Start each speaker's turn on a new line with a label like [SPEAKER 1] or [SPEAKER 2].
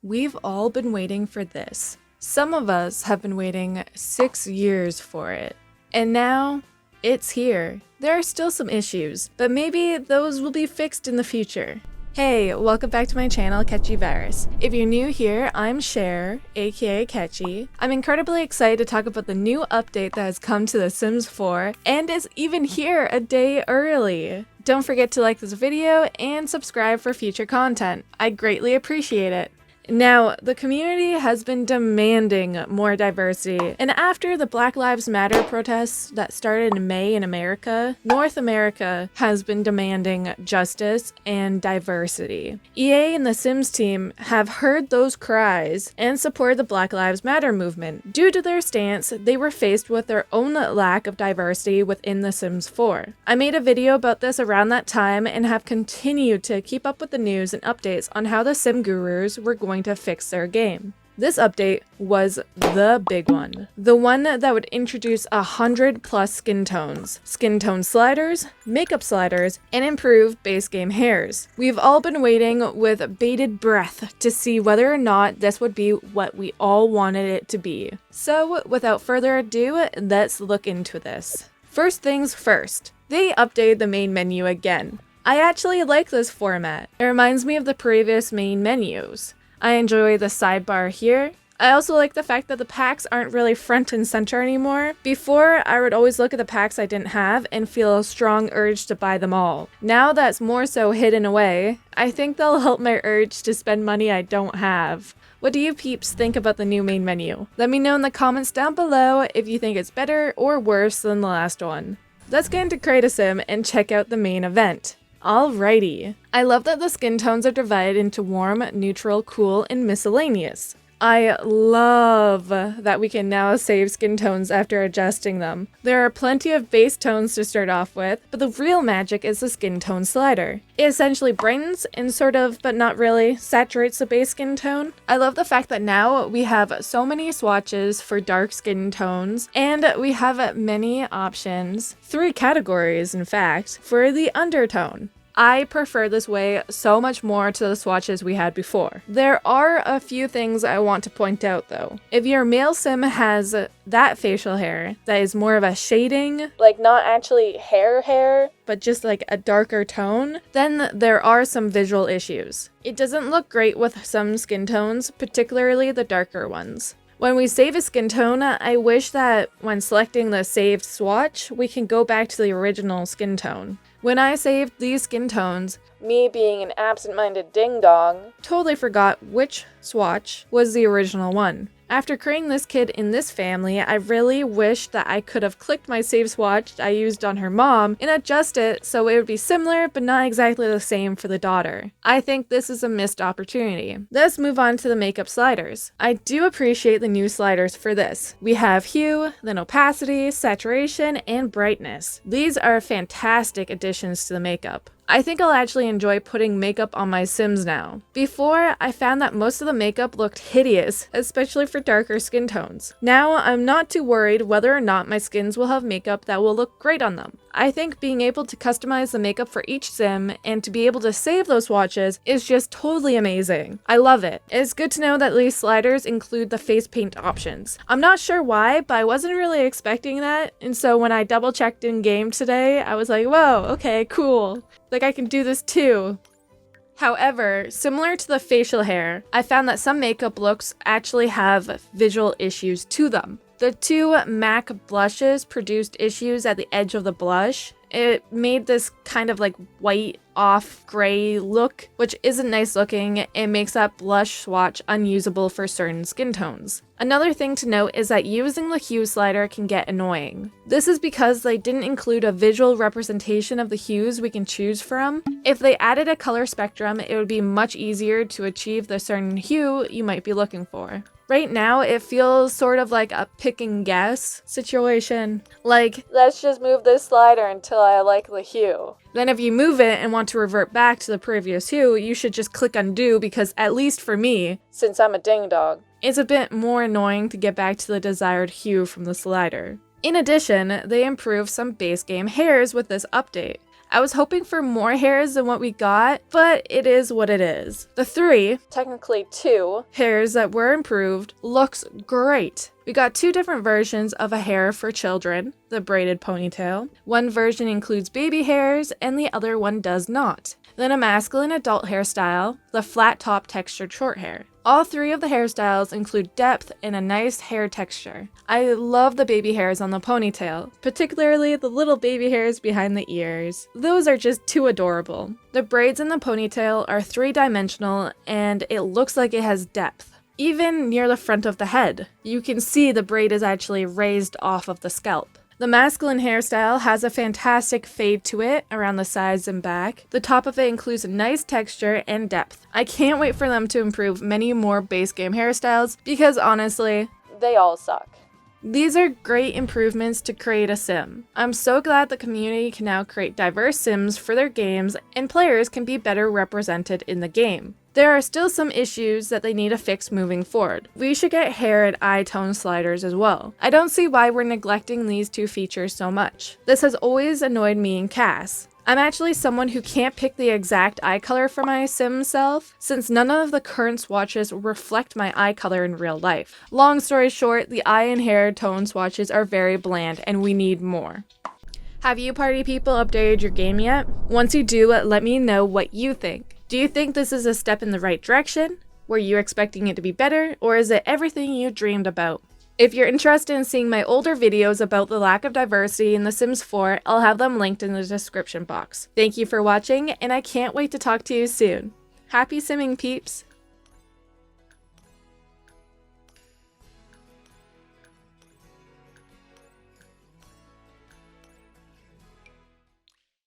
[SPEAKER 1] We've all been waiting for this. Some of us have been waiting 6 years for it. And now, it's here. There are still some issues, but maybe those will be fixed in the future. Hey, welcome back to my channel, Catchy Virus. If you're new here, I'm Cher, aka Catchy. I'm incredibly excited to talk about the new update that has come to The Sims 4, and is even here a day early. Don't forget to like this video and subscribe for future content. I greatly appreciate it. Now, the community has been demanding more diversity, and after the Black Lives Matter protests that started in May in America, North America has been demanding justice and diversity. EA and the Sims team have heard those cries and supported the Black Lives Matter movement. Due to their stance, they were faced with their own lack of diversity within The Sims 4. I made a video about this around that time and have continued to keep up with the news and updates on how the Sim gurus were going to fix their game. This update was the big one. The one that would introduce 100+ skin tone sliders, makeup sliders, and improve base game hairs. We've all been waiting with bated breath to see whether or not this would be what we all wanted it to be. So without further ado, let's look into this. First things first, they updated the main menu again. I actually like this format. It reminds me of the previous main menus. I enjoy the sidebar here. I also like the fact that the packs aren't really front and center anymore. Before, I would always look at the packs I didn't have and feel a strong urge to buy them all. Now that's more so hidden away, I think they'll help my urge to spend money I don't have. What do you peeps think about the new main menu? Let me know in the comments down below if you think it's better or worse than the last one. Let's get into Create a Sim and check out the main event. Alrighty. I love that the skin tones are divided into warm, neutral, cool, and miscellaneous. I love that we can now save skin tones after adjusting them. There are plenty of base tones to start off with, but the real magic is the skin tone slider. It essentially brightens and sort of, but not really, saturates the base skin tone. I love the fact that now we have so many swatches for dark skin tones, and we have many options, 3 categories in fact, for the undertone. I prefer this way so much more to the swatches we had before. There are a few things I want to point out though. If your male sim has that facial hair that is more of a shading, like not actually hair, but just like a darker tone, then there are some visual issues. It doesn't look great with some skin tones, particularly the darker ones. When we save a skin tone, I wish that when selecting the saved swatch, we can go back to the original skin tone. When I saved these skin tones, me being an absent-minded ding-dong, totally forgot which swatch was the original one. After creating this kid in this family, I really wish that I could have clicked my save swatch I used on her mom and adjust it so it would be similar but not exactly the same for the daughter. I think this is a missed opportunity. Let's move on to the makeup sliders. I do appreciate the new sliders for this. We have hue, then opacity, saturation, and brightness. These are fantastic additions to the makeup. I think I'll actually enjoy putting makeup on my Sims now. Before, I found that most of the makeup looked hideous, especially for darker skin tones. Now, I'm not too worried whether or not my skins will have makeup that will look great on them. I think being able to customize the makeup for each sim and to be able to save those swatches is just totally amazing. I love it. It's good to know that these sliders include the face paint options. I'm not sure why, but I wasn't really expecting that, and so when I double checked in game today, I was like, whoa, okay, cool. Like I can do this too. However, similar to the facial hair, I found that some makeup looks actually have visual issues to them. The 2 MAC blushes produced issues at the edge of the blush. It made this kind of like white off gray look, which isn't nice looking. It makes that blush swatch unusable for certain skin tones. Another thing to note is that using the hue slider can get annoying. This is because they didn't include a visual representation of the hues we can choose from. If they added a color spectrum, it would be much easier to achieve the certain hue you might be looking for. Right now, it feels sort of like a pick and guess situation. Like, let's just move this slider until I like the hue. Then if you move it and want to revert back to the previous hue, you should just click undo because, at least for me, since I'm a ding-dong, it's a bit more annoying to get back to the desired hue from the slider. In addition, they improved some base game hairs with this update. I was hoping for more hairs than what we got, but it is what it is. The 3, technically 2, hairs that were improved looks great. We got 2 different versions of a hair for children, the braided ponytail. One version includes baby hairs and the other one does not. Then a masculine adult hairstyle, the flat top textured short hair. All 3 of the hairstyles include depth and a nice hair texture. I love the baby hairs on the ponytail, particularly the little baby hairs behind the ears. Those are just too adorable. The braids in the ponytail are 3-dimensional and it looks like it has depth. Even near the front of the head, you can see the braid is actually raised off of the scalp. The masculine hairstyle has a fantastic fade to it around the sides and back. The top of it includes a nice texture and depth. I can't wait for them to improve many more base game hairstyles because honestly, they all suck. These are great improvements to create a sim. I'm so glad the community can now create diverse sims for their games and players can be better represented in the game. There are still some issues that they need to fix moving forward. We should get hair and eye tone sliders as well. I don't see why we're neglecting these 2 features so much. This has always annoyed me in CAS. I'm actually someone who can't pick the exact eye color for my sim self, since none of the current swatches reflect my eye color in real life. Long story short, the eye and hair tone swatches are very bland and we need more. Have you party people updated your game yet? Once you do, let me know what you think. Do you think this is a step in the right direction? Were you expecting it to be better, or is it everything you dreamed about? If you're interested in seeing my older videos about the lack of diversity in The Sims 4, I'll have them linked in the description box. Thank you for watching, and I can't wait to talk to you soon. Happy simming, peeps!